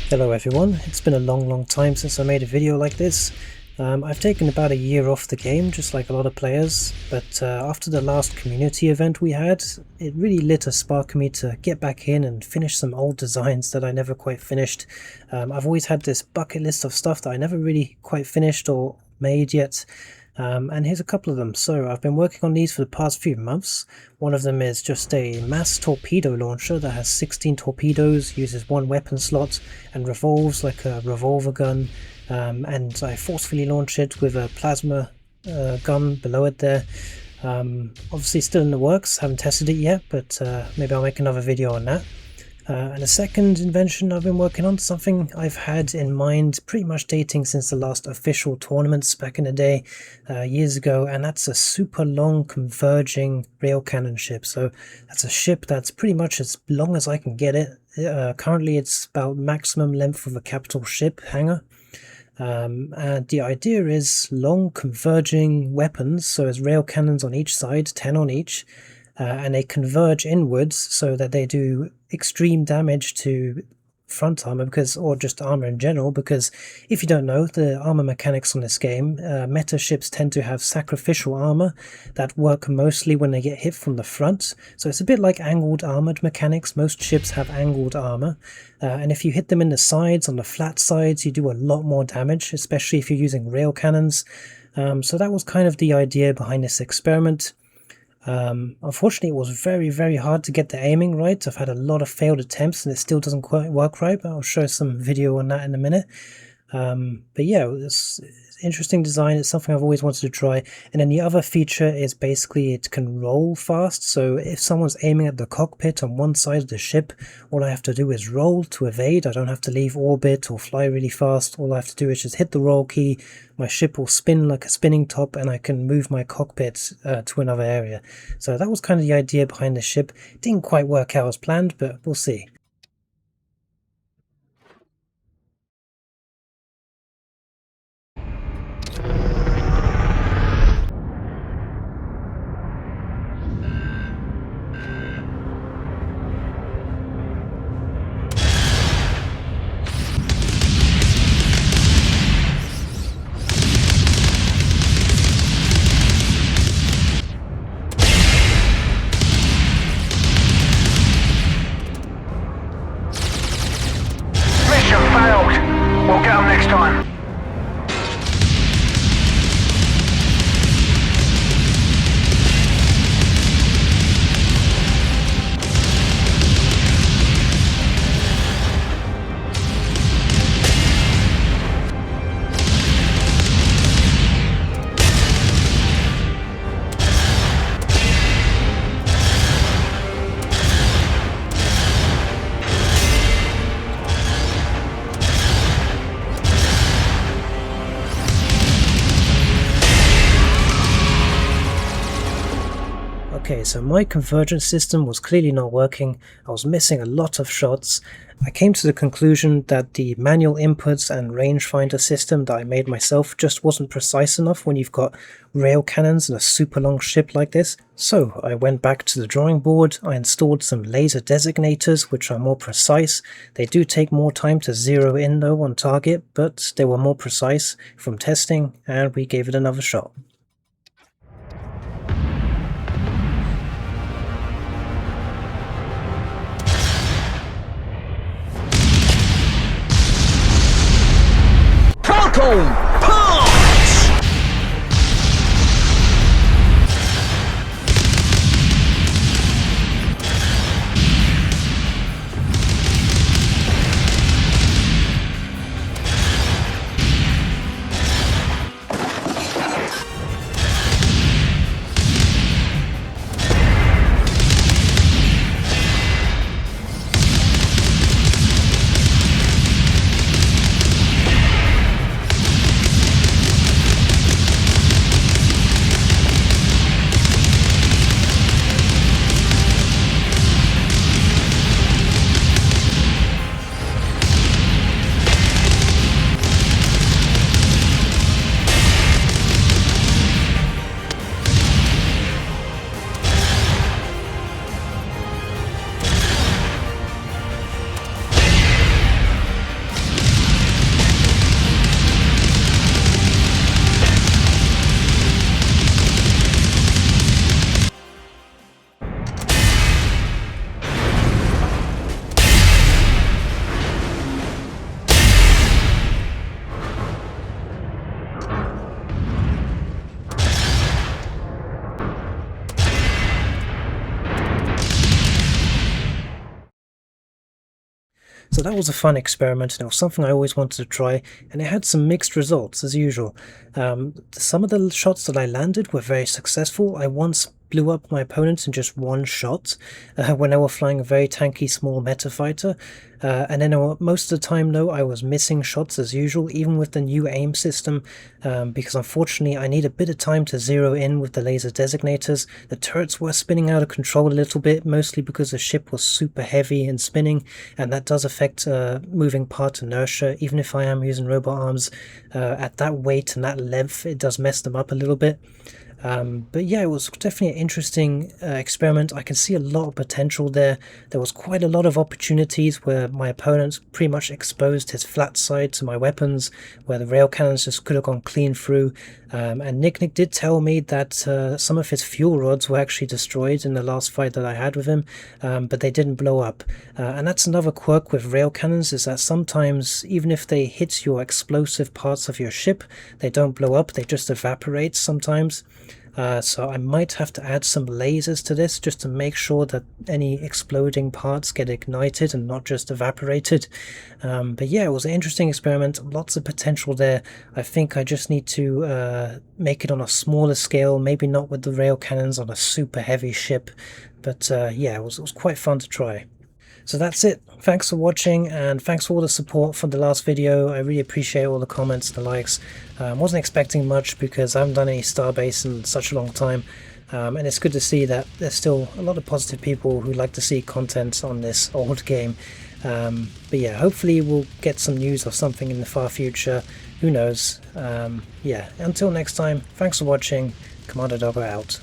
Hello everyone, it's been a long time since I made a video like this. I've taken about a year off the game, just like a lot of players, but after the last community event we had, it really lit a spark in me to get back in and finish some old designs that I never quite finished. I've always had this bucket list of stuff that I never really quite finished or made yet. And here's a couple of them. So I've been working on these for the past few months. One of them is just a mass torpedo launcher that has 16 torpedoes, uses one weapon slot, and revolves like a revolver gun. And I forcefully launch it with a plasma gun below it there. Obviously still in the works, haven't tested it yet, but maybe I'll make another video on that. And a second invention I've been working on, something I've had in mind pretty much dating since the last official tournaments back in the day, years ago, and that's a super long converging rail cannon ship. So that's a ship that's pretty much as long as I can get it. Currently it's about maximum length of a capital ship hangar. And the idea is long converging weapons, so there's rail cannons on each side, 10 on each, and they converge inwards so that they do extreme damage to front armor, or just armor in general, because if you don't know the armor mechanics on this game, meta ships tend to have sacrificial armor that work mostly when they get hit from the front. So it's a bit like angled armored mechanics. Most ships have angled armor, and if you hit them in the sides, on the flat sides, you do a lot more damage, especially if you're using rail cannons. So that was kind of the idea behind this experiment. Unfortunately, it was very hard to get the aiming right. I've had a lot of failed attempts and it still doesn't quite work right, but I'll show some video on that in a minute. But yeah, it's interesting design. It's something I've always wanted to try. And then the other feature is basically it can roll fast. So if someone's aiming at the cockpit on one side of the ship, all I have to do is roll to evade. I don't have to leave orbit or fly really fast. All I have to do is just hit the roll key. My ship will spin like a spinning top and I can move my cockpit to another area. So that was kind of the idea behind the ship. It didn't quite work out as planned, but we'll see. We'll get them next time. Okay, so my convergence system was clearly not working. I was missing a lot of shots. I came to the conclusion that the manual inputs and rangefinder system that I made myself just wasn't precise enough when you've got rail cannons and a super long ship like this. So I went back to the drawing board. I installed some laser designators which are more precise. They do take more time to zero in though on target, but they were more precise from testing and we gave it another shot. Punch! So that was a fun experiment, and it was something I always wanted to try, and it had some mixed results as usual. Some of the shots that I landed were very successful. I once blew up my opponents in just one shot when they were flying a very tanky small meta fighter, and then most of the time though I was missing shots as usual, even with the new aim system, because unfortunately I need a bit of time to zero in with the laser designators. The turrets were spinning out of control a little bit, mostly because the ship was super heavy and spinning, and that does affect moving part inertia. Even if I am using robot arms, at that weight and that length, it does mess them up a little bit. But yeah, it was definitely an interesting experiment. I can see a lot of potential there. There was quite a lot of opportunities where my opponent pretty much exposed his flat side to my weapons, where the rail cannons just could have gone clean through. And Nick did tell me that some of his fuel rods were actually destroyed in the last fight that I had with him, but they didn't blow up. And that's another quirk with rail cannons, is that sometimes, even if they hit your explosive parts of your ship, they don't blow up, they just evaporate sometimes. So I might have to add some lasers to this just to make sure that any exploding parts get ignited and not just evaporated. But yeah, it was an interesting experiment, lots of potential there. I think I just need to make it on a smaller scale, maybe not with the rail cannons on a super heavy ship. But yeah, it was quite fun to try. So that's it. Thanks for watching, and thanks for all the support for the last video. I really appreciate all the comments and the likes. Wasn't expecting much because I haven't done any Starbase in such a long time. And it's good to see that there's still a lot of positive people who like to see content on this old game. But yeah, hopefully we'll get some news of something in the far future. Who knows? Yeah, until next time, thanks for watching. Commander Doggo out.